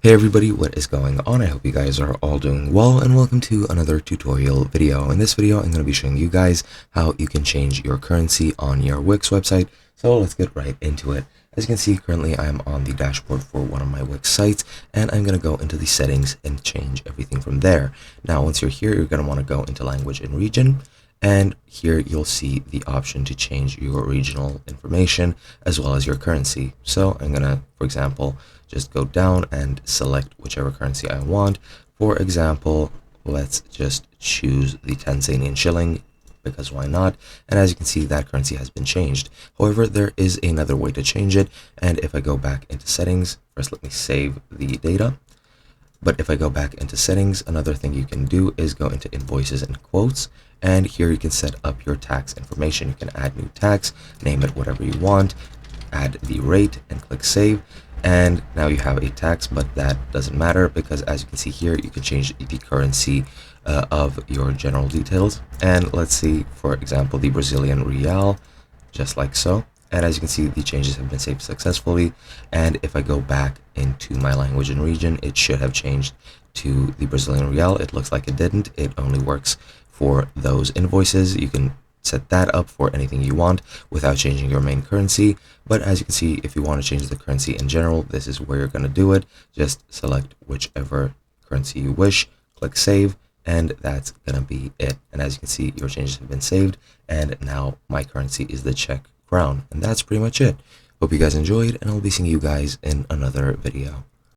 Hey everybody, what is going on? I hope you guys are all doing well, and welcome to another tutorial video. In this video, I'm going to be showing you guys how you can change your currency on your Wix website. So let's get right into it. As you can see, currently I am on the dashboard for one of my Wix sites, and I'm going to go into the settings and change everything from there. Now, once you're here, you're going to want to go into language and region. And here you'll see the option to change your regional information as well as your currency. So I'm gonna, for example, just go down and select whichever currency I want. For example, let's just choose the Tanzanian shilling, because why not? And as you can see, that currency has been changed. However, there is another way to change it. And if I go back into settings, first let me save the data. But if I go back into settings, another thing you can do is go into invoices and quotes, and here you can set up your tax information. You can add new tax, name it whatever you want, add the rate, and click save. And now you have a tax, but that doesn't matter because as you can see here, you can change the currency of your general details. And let's see, for example, the Brazilian real, just like so. And as you can see, the changes have been saved successfully. And if I go back into my language and region, it should have changed to the Brazilian real. It looks like it didn't. It only works for those invoices. You can set that up for anything you want without changing your main currency. But as you can see, if you want to change the currency in general, this is where you're going to do it. Just select whichever currency you wish, click save, and that's going to be it. And as you can see, your changes have been saved, and now my currency is the Czech crown. And that's pretty much it. Hope you guys enjoyed, and I'll be seeing you guys in another video.